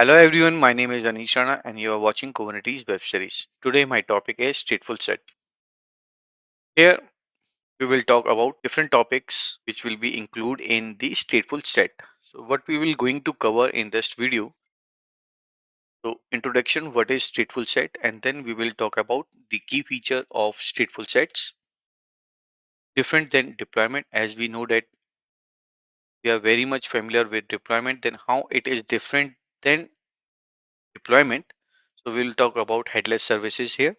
Hello everyone, my name is Anish Rana and you are watching Kubernetes web series. Today my topic is StatefulSet. Here we will talk about different topics which will be included in the StatefulSet. So what we will going to cover in this video. So introduction, what is StatefulSet, and then we will talk about the key feature of StatefulSets. Different than deployment, as we know that we are very much familiar with deployment, then how it is different than deployment. So we'll talk about headless services here,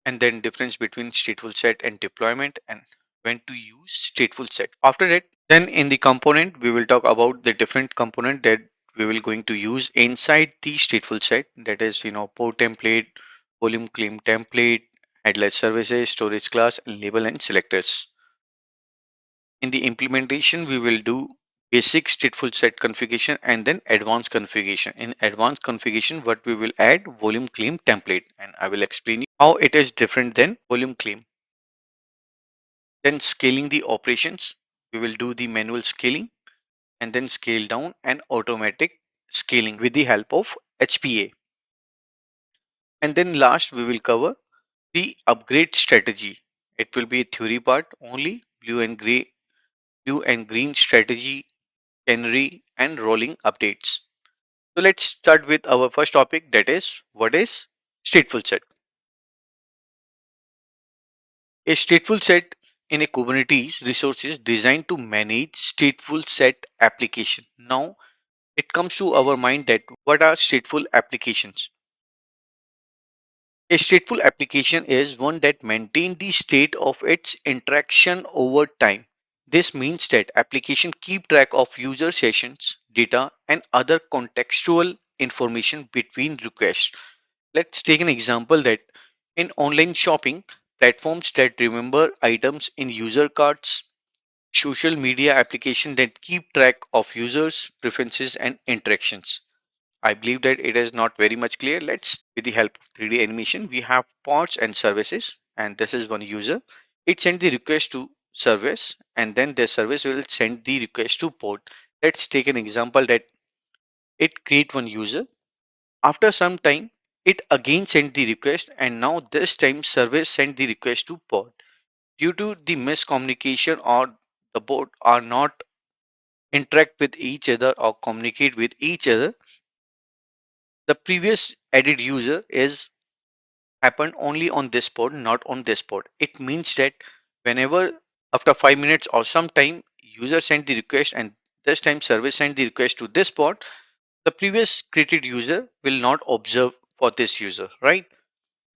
and then difference between stateful set and deployment, and when to use stateful set. After that, then in the component we will talk about the different component that we will going to use inside the stateful set, that is port template, volume claim template, headless services, storage class, and label and selectors. In the implementation we will do basic stateful set configuration and then advanced configuration. In advanced configuration, what we will add volume claim template, and I will explain you how it is different than volume claim. Then scaling the operations, we will do the manual scaling and then scale down and automatic scaling with the help of HPA. And then last we will cover the upgrade strategy. It will be a theory part only, blue and green strategy, Canary, and rolling updates. So let's start with our first topic, that is what is stateful set. A stateful set in a Kubernetes resource is designed to manage stateful set application. Now it comes to our mind that what are stateful applications? A stateful application is one that maintains the state of its interaction over time. This means that application keep track of user sessions, data, and other contextual information between requests. Let's take an example that in online shopping, platforms that remember items in user carts, social media applications that keep track of users, preferences, and interactions. I believe that it is not very much clear. Let's, with the help of 3D animation, we have pods and services, and this is one user. It sends the request to service, and then the service will send the request to pod. Let's take an example that it create one user. After some time, it again sent the request, and now this time service sent the request to pod. Due to the miscommunication or the both are not interact with each other or communicate with each other, the previous added user is happened only on this pod, not on this pod. It means that whenever after 5 minutes or some time user sent the request and this time service sent the request to this pod, the previous created user will not observe for this user, right?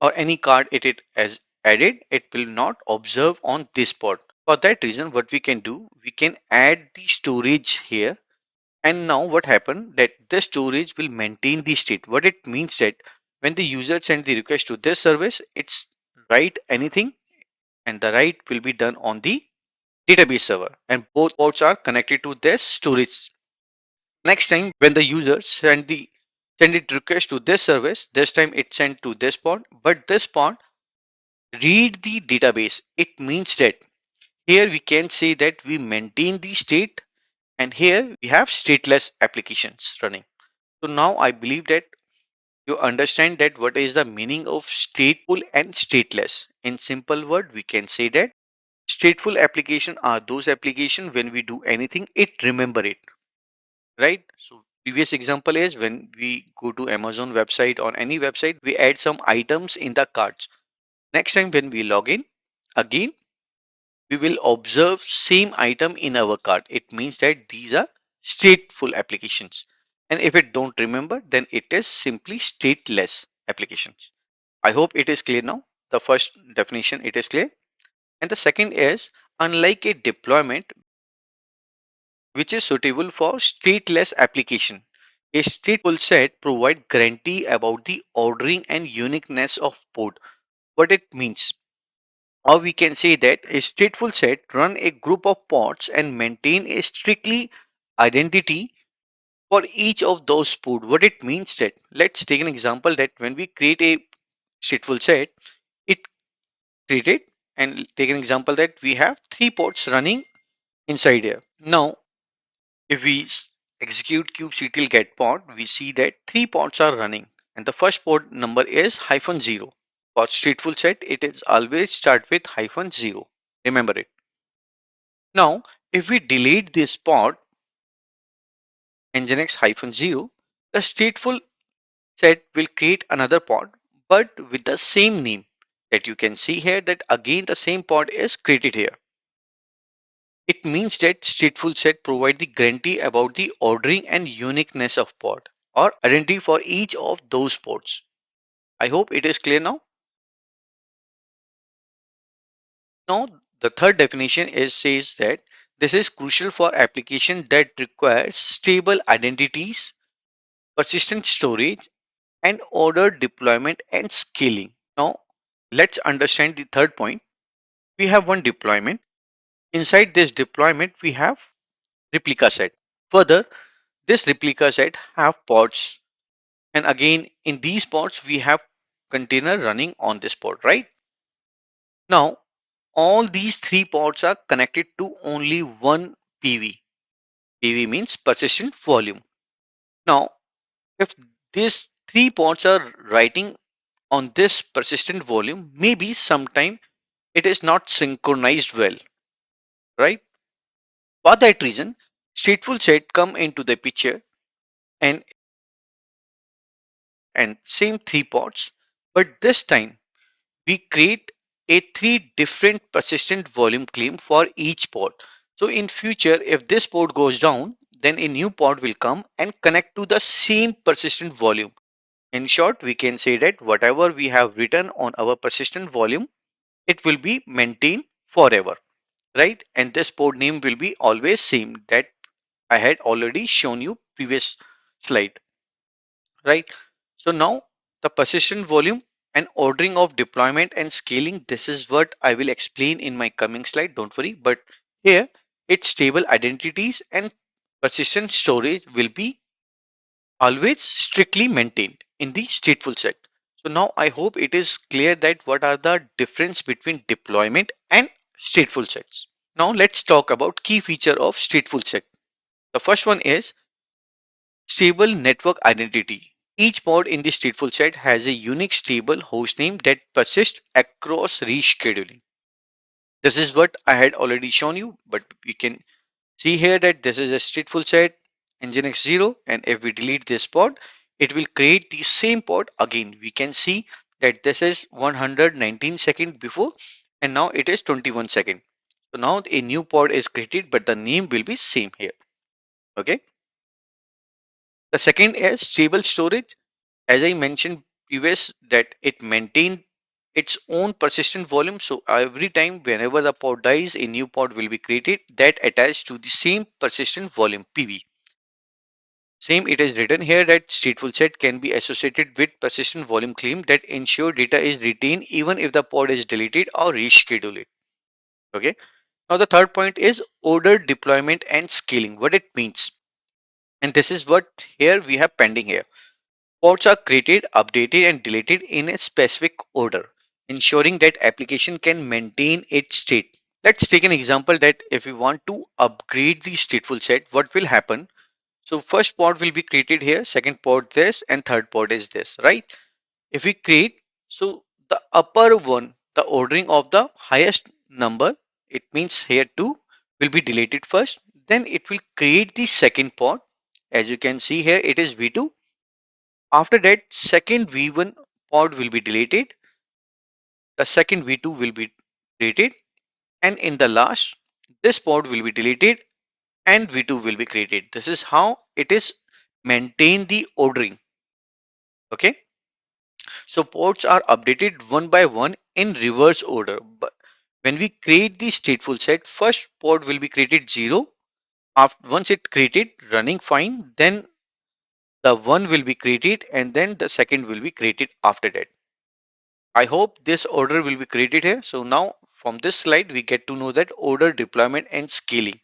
Or any card it has added, it will not observe on this pod. For that reason, what we can do, we can add the storage here. And now what happened that this storage will maintain the state. What it means that when the user send the request to this service, it's write anything, and the write will be done on the database server, and both ports are connected to this storage. Next time when the user send it request to this service, this time it sent to this pod, but this pod read the database. It means that here we can say that we maintain the state, and here we have stateless applications running. So now I believe that you understand that what is the meaning of stateful and stateless. In simple word, we can say that stateful application are those applications when we do anything, it remember it, right? So previous example is when we go to Amazon website or any website, we add some items in the carts. Next time when we log in, again we will observe same item in our cart. It means that these are stateful applications. And if it don't remember, then it is simply stateless applications. I hope it is clear now. The first definition, it is clear. And the second is, unlike a deployment which is suitable for stateless application, a stateful set provide guarantee about the ordering and uniqueness of port. What it means, or we can say that a stateful set run a group of pods and maintain a strictly identity for each of those pod. What it means that, let's take an example that when we create a stateful set, it created, and take an example that we have three pods running inside here. Now, if we execute kubectl get pod, we see that three pods are running and the first pod number is -0. For stateful set, it is always start with -0. Remember it. Now, if we delete this pod nginx -0, the stateful set will create another pod but with the same name that you can see here that again the same pod is created here. It means that stateful set provide the guarantee about the ordering and uniqueness of pod or identity for each of those pods. I hope it is clear now. Now the third definition is says that this is crucial for application that requires stable identities, persistent storage, and ordered deployment and scaling. Now let's understand the third point. We have one deployment. Inside this deployment, we have replica set. Further, this replica set have pods. And again, in these pods, we have container running on this pod, right? Now, all these three pods are connected to only one PV. PV means persistent volume. Now, if these three pods are writing on this persistent volume, maybe sometime it is not synchronized well, right? For that reason, stateful set come into the picture and same three pods, but this time we create a three different persistent volume claim for each pod. So in future, if this pod goes down, then a new pod will come and connect to the same persistent volume. In short, we can say that whatever we have written on our persistent volume, it will be maintained forever, right? And this pod name will be always same that I had already shown you previous slide, right? So now the persistent volume and ordering of deployment and scaling, this is what I will explain in my coming slide, don't worry. But here its stable identities and persistent storage will be always strictly maintained in the stateful set. So now I hope it is clear that what are the difference between deployment and stateful sets. Now let's talk about key feature of stateful set. The first one is stable network identity. Each pod in the stateful set has a unique stable hostname that persists across rescheduling. This is what I had already shown you, but we can see here that this is a stateful set nginx 0, and if we delete this pod, it will create the same pod again. We can see that this is 119 second before and now it is 21 second. So now a new pod is created, but the name will be same here. Okay. The second is stable storage. As I mentioned previous that it maintains its own persistent volume. So every time whenever the pod dies, a new pod will be created that attached to the same persistent volume PV. Same it is written here that stateful set can be associated with persistent volume claim that ensure data is retained even if the pod is deleted or rescheduled. Okay. Now the third point is ordered deployment and scaling. What it means. And this is what here we have pending here. Pods are created, updated, and deleted in a specific order, ensuring that application can maintain its state. Let's take an example that if we want to upgrade the stateful set, what will happen? So first pod will be created here, second pod this, and third pod is this, right? If we create, so the upper one, the ordering of the highest number, it means here 2 will be deleted first, then it will create the second pod. As you can see here, it is V2. After that, second V1 pod will be deleted. The second V2 will be deleted. And in the last, this pod will be deleted and V2 will be created. This is how it is maintain the ordering. Okay. So pods are updated one by one in reverse order. But when we create the stateful set, first pod will be created 0. After once it created running fine, then the one will be created and then the second will be created after that. I hope this order will be created here. So now from this slide, we get to know that order deployment and scaling,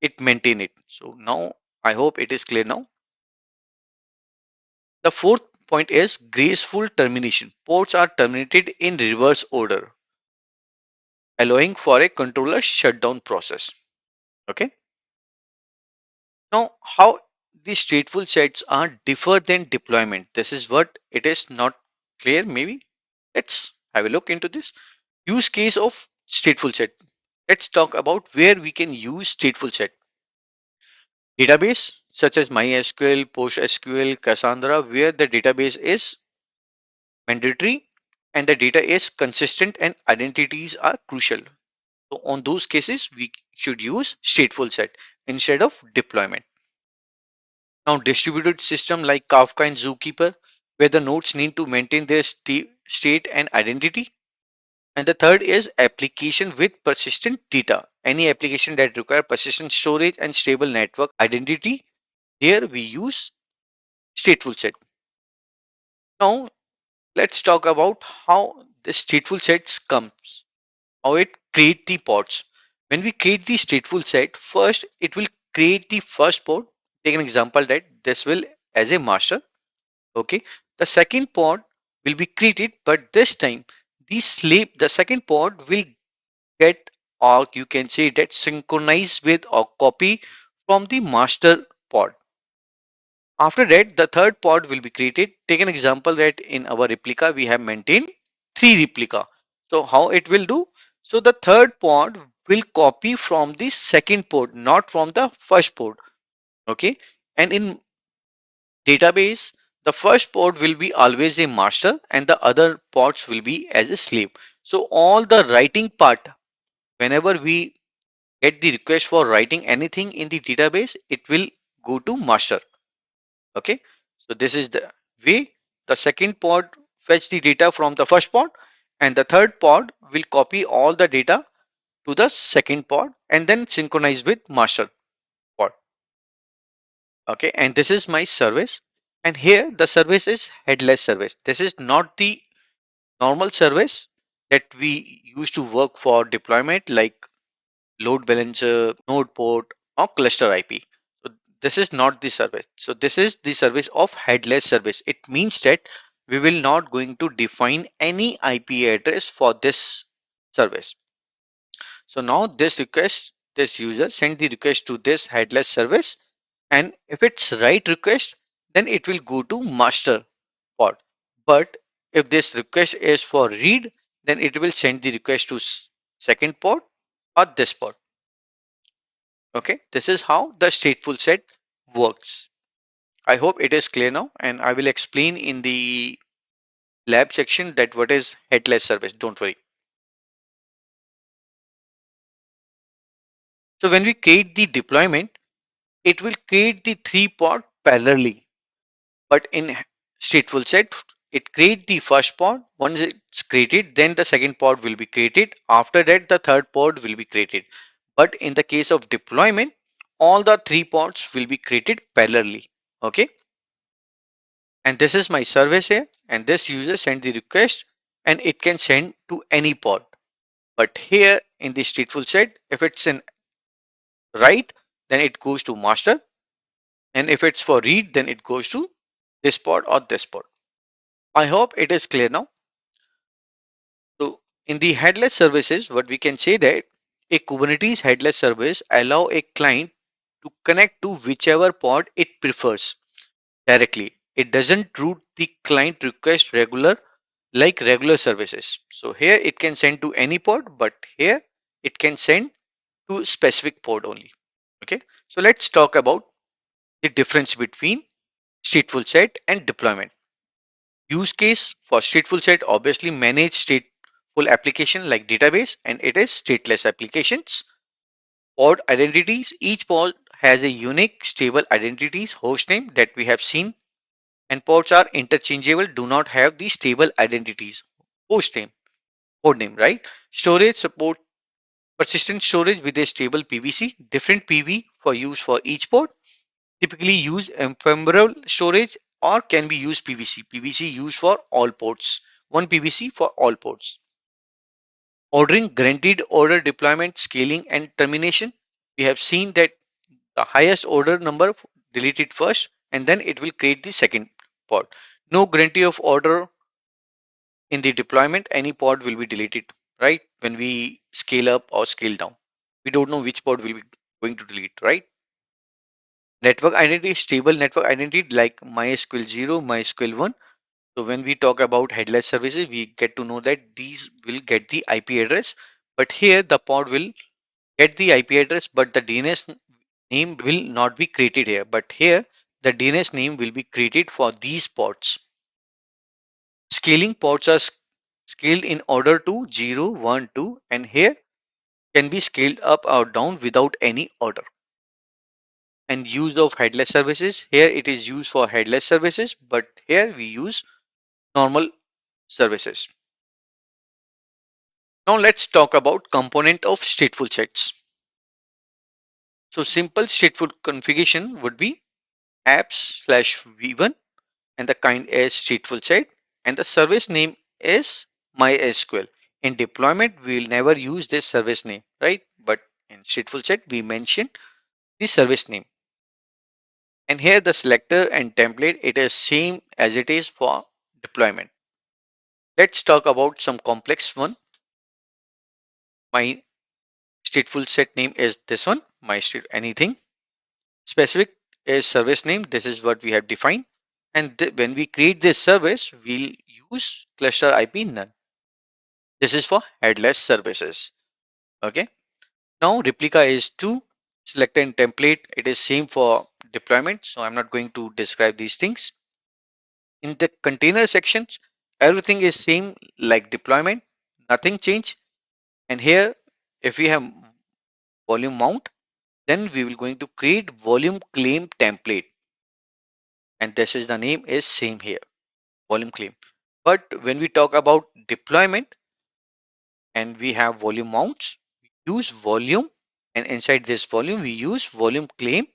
it maintain it. So now I hope it is clear now. The fourth point is graceful termination. Ports are terminated in reverse order, allowing for a controller shutdown process. Okay. Now, how the stateful sets are differ than deployment? This is what it is not clear. Maybe let's have a look into this. Use case of stateful set. Let's talk about where we can use stateful set. Database such as MySQL, PostgreSQL, Cassandra, where the database is mandatory and the data is consistent and identities are crucial. So on those cases, we should use stateful set instead of deployment. Now, distributed system like Kafka and Zookeeper, where the nodes need to maintain their state and identity. And the third is application with persistent data. Any application that require persistent storage and stable network identity, here we use stateful set. Now, let's talk about how the stateful sets comes, how it create the pods. When we create the stateful set, first it will create the first pod. Take an example that this will as a master. Okay, the second pod will be created, but this time the second pod will get, or you can say that synchronized with or copy from the master pod. After that, the third pod will be created. Take an example that in our replica we have maintained three replica. So how it will do? So the third pod will copy from the second pod, not from the first pod. Okay, and in database, the first pod will be always a master and the other pods will be as a slave. So all the writing part, whenever we get the request for writing anything in the database, it will go to master. Okay, so this is the way the second pod fetch the data from the first pod, and the third pod will copy all the data to the second pod and then synchronize with master pod. Okay, and this is my service, and here the service is headless service. This is not the normal service that we used to work for deployment like load balancer, node port, or cluster IP. So this is not the service. So this is the service of headless service. It means that we will not going to define any IP address for this service. So now this user send the request to this headless service, and if it's write request, then it will go to master pod. But if this request is for read, then it will send the request to second pod or this pod. Okay, this is how the stateful set works. I hope it is clear now, and I will explain in the lab section that what is headless service. Don't worry. So when we create the deployment, it will create the three pod parallelly. But in stateful set, it create the first pod. Once it's created, then the second pod will be created. After that, the third pod will be created. But in the case of deployment, all the three pods will be created parallelly. Okay, and this is my service here, and this user send the request and it can send to any pod. But here in the stateful set, if it's in write, then it goes to master, and if it's for read, then it goes to this pod or this pod. I hope it is clear now. So in the headless services, what we can say that a Kubernetes headless service allow a client to connect to whichever pod it prefers directly. It doesn't route the client request regular services. So here it can send to any pod, but here it can send to specific pod only. Okay, so let's talk about the difference between stateful set and deployment. Use case for stateful set obviously manage stateful application like database, and it is stateless applications. Pod identities, each pod has a unique stable identities host name that we have seen, and pods are interchangeable, do not have the stable identities host name, code name, right? Storage support persistent storage with a stable PVC, different PV for use for each pod. Typically use ephemeral storage or can be used PVC. PVC used for all ports. One PVC for all ports. Ordering guaranteed order deployment, scaling and termination. We have seen that the highest order number deleted first and then it will create the second pod. No guarantee of order in the deployment, any pod will be deleted, right? When we scale up or scale down. We don't know which pod will be going to delete, right? Network identity, stable network identity like MySQL 0, MySQL 1. So when we talk about headless services, we get to know that these will get the IP address, but here the pod will get the IP address, but the DNS name will not be created here. But here the DNS name will be created for these pods. Scaling pods are scaled in order to 0, 1, 2, and here can be scaled up or down without any order. And use of headless services, here it is used for headless services, but here we use normal services. Now let's talk about component of stateful sets. So simple stateful configuration would be apps slash v1 and the kind is stateful set and the service name is MySQL. In deployment, we will never use this service name, right? But in stateful set, we mention the service name. And here the selector and template, it is same as it is for deployment. Let's talk about some complex one. My stateful set name is this one, my state anything. Specific is service name. This is what we have defined. And when we create this service, we'll use cluster IP none. This is for headless services. Okay. Now replica is 2. Select and template. It is same for deployment. So I'm not going to describe these things. In the container sections, everything is same like deployment. Nothing change. And here, if we have volume mount, then we will going to create volume claim template. And this is the name is same here, volume claim. But when we talk about deployment and we have volume mounts, we use volume and inside this volume we use volume claim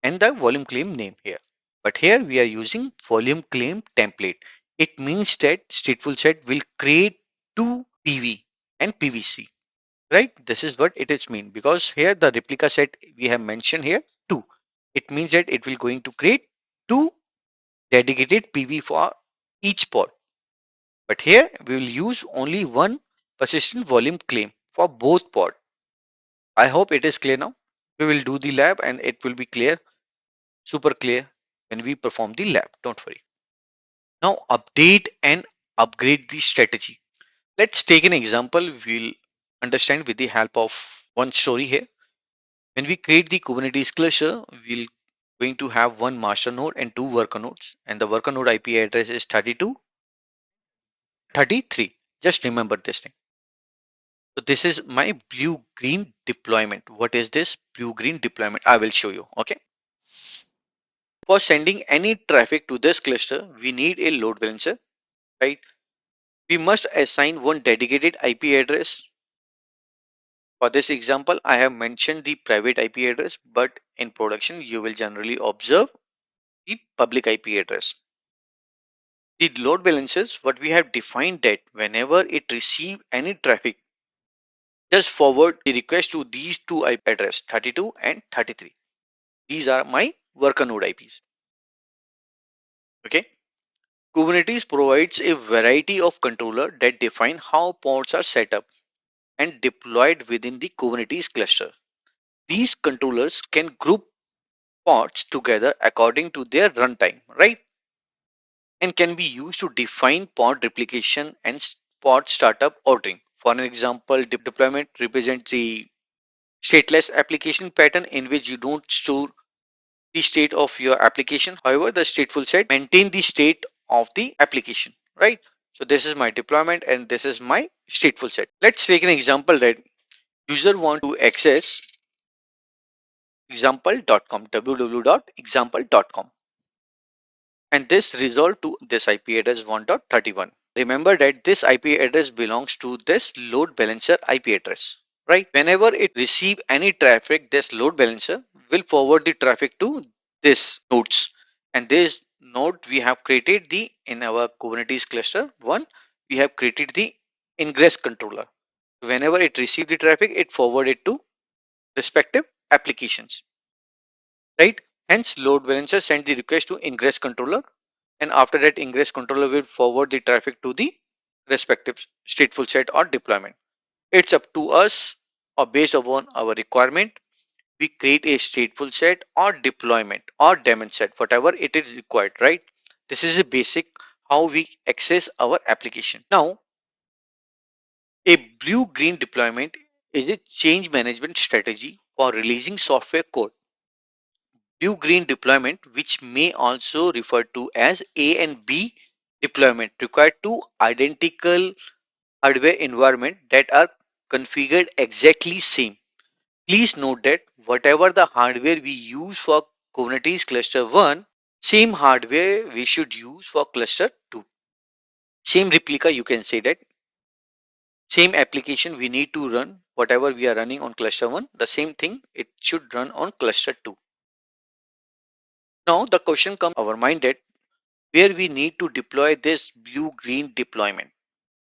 and the volume claim name here. But here we are using volume claim template. It means that stateful set will create two PV and PVC, right? This is what it is mean because here the replica set we have mentioned here two. It means that it will going to create two dedicated PV for each pod. But here we will use only one persistent volume claim for both pod. I hope it is clear now. We will do the lab and it will be clear, super clear when we perform the lab. Don't worry. Now update and upgrade the strategy. Let's take an example. We'll understand with the help of one story here. When we create the Kubernetes cluster, we'll going to have one master node and two worker nodes. And the worker node IP address is 32, 33. Just remember this thing. So this is my blue green deployment. What is this blue green deployment? I will show you. Okay. For sending any traffic to this cluster, we need a load balancer, right? We must assign one dedicated IP address. For this example, I have mentioned the private IP address, but in production, you will generally observe the public IP address. The load balancers, what we have defined that whenever it receive any traffic, just forward the request to these two IP address 32 and 33. These are my worker node IPs. Okay. Kubernetes provides a variety of controller that define how pods are set up and deployed within the Kubernetes cluster. These controllers can group pods together according to their runtime, right? And can be used to define pod replication and pod startup ordering. For an example, deployment represents the stateless application pattern in which you don't store the state of your application. However, the stateful set maintain the state of the application, right? So this is my deployment and this is my stateful set. Let's take an example that user want to access example.com, www.example.com. And this resolved to this IP address 1.31. Remember that this IP address belongs to this load balancer IP address, right? Whenever it receive any traffic, this load balancer will forward the traffic to this nodes. And this node we have created the in our Kubernetes cluster one, we have created the ingress controller. Whenever it receive the traffic, it forward it to respective applications, right? Hence load balancer send the request to ingress controller and after that ingress controller will forward the traffic to the respective stateful set or deployment. It's up to us or based upon our requirement we create a stateful set or deployment or daemon set, whatever it is required, right? This is a basic how we access our application. Now, a blue green deployment is a change management strategy for releasing software code. Blue green deployment, which may also refer to as A and B deployment, require two identical hardware environment that are configured exactly same. Please note that whatever the hardware we use for Kubernetes cluster 1, same hardware we should use for cluster 2. Same replica, you can say that. Same application we need to run, whatever we are running on cluster 1, the same thing it should run on cluster 2. Now the question comes our mind that where we need to deploy this blue green deployment.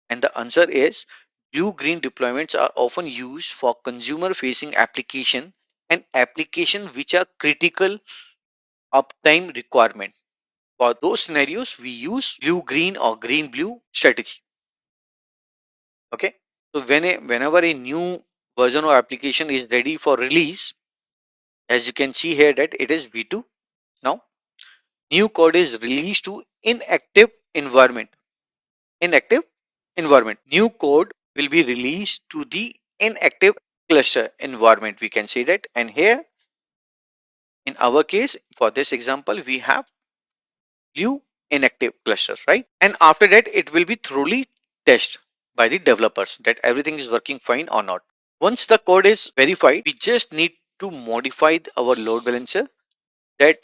And the answer is blue green deployments are often used for consumer facing application and application which are critical uptime requirement. For those scenarios, we use blue green or green blue strategy. Okay. So whenever a new version of application is ready for release, as you can see here that it is V2 now, new code is released to inactive environment. Inactive environment. New code will be released to the inactive cluster environment. We can say that. And here in our case, for this example, we have blue inactive cluster, right? And after that, it will be thoroughly tested by the developers that everything is working fine or not. Once the code is verified, we just need to modify our load balancer, that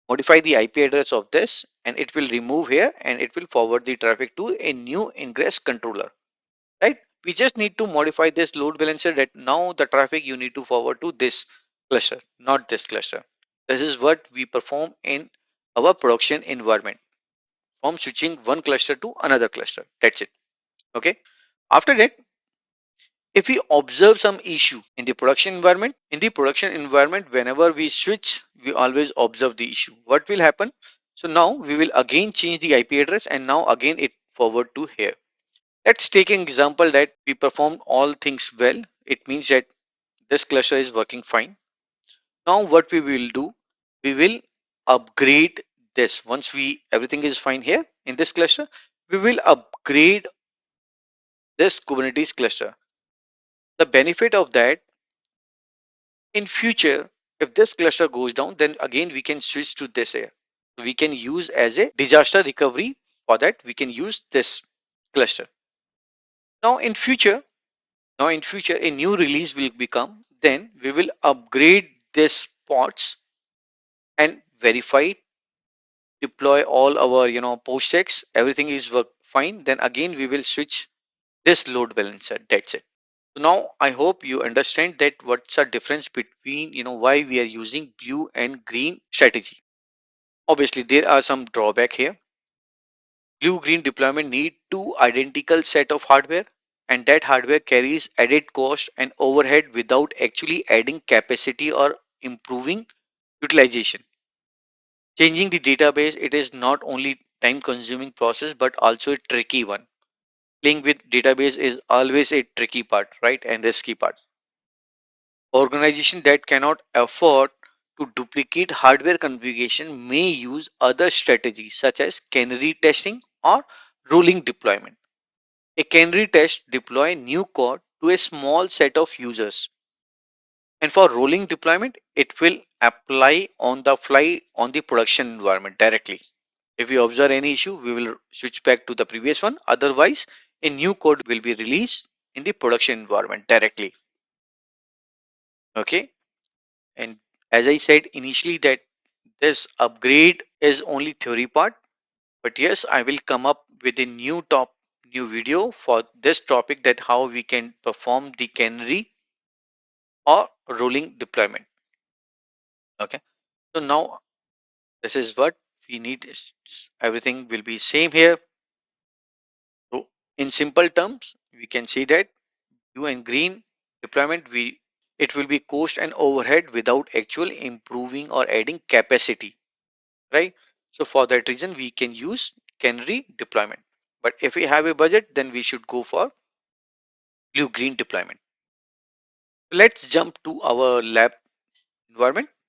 modify the IP address of this, and it will remove here and it will forward the traffic to a new ingress controller, right? We just need to modify this load balancer that now the traffic you need to forward to this cluster, not this cluster. This is what we perform in our production environment, from switching one cluster to another cluster. That's it. Okay. After that, if we observe some issue in the production environment, whenever we switch, we always observe the issue. What will happen? So now we will again change the IP address and now again it forward to here. Let's take an example that we performed all things well. It means that this cluster is working fine. Now what we will do, we will upgrade this. Once we everything is fine here in this cluster, we will upgrade this Kubernetes cluster. The benefit of that, in future, if this cluster goes down, then again we can switch to this here. We can use as a disaster recovery. For that we can use this cluster. Now in future, a new release will become, then we will upgrade this pods and verify, deploy all our post checks, everything is work fine, then again we will switch this load balancer. That's it. So now I hope you understand that what's the difference between why we are using blue and green strategy. Obviously there are some drawback here. Blue green deployment need two identical set of hardware, and that hardware carries added cost and overhead without actually adding capacity or improving utilization. Changing the database, it is not only time consuming process but also a tricky one. Playing with database is always a tricky part, right, and risky part. Organization that cannot afford to duplicate hardware configuration may use other strategies such as canary testing or rolling deployment. A canary test deploy new code to a small set of users, and for rolling deployment it will apply on the fly on the production environment directly. If we observe any issue, we will switch back to the previous one. Otherwise, a new code will be released in the production environment directly. Okay. And as I said initially that this upgrade is only theory part, but yes, I will come up with a new video for this topic, that how we can perform the canary or rolling deployment. Okay. So now this is what we need. Everything will be same here. So in simple terms, we can see that blue and green deployment, it will be cost and overhead without actual improving or adding capacity, right? So for that reason, we can use canary deployment. But if we have a budget, then we should go for blue green deployment. Let's jump to our lab environment.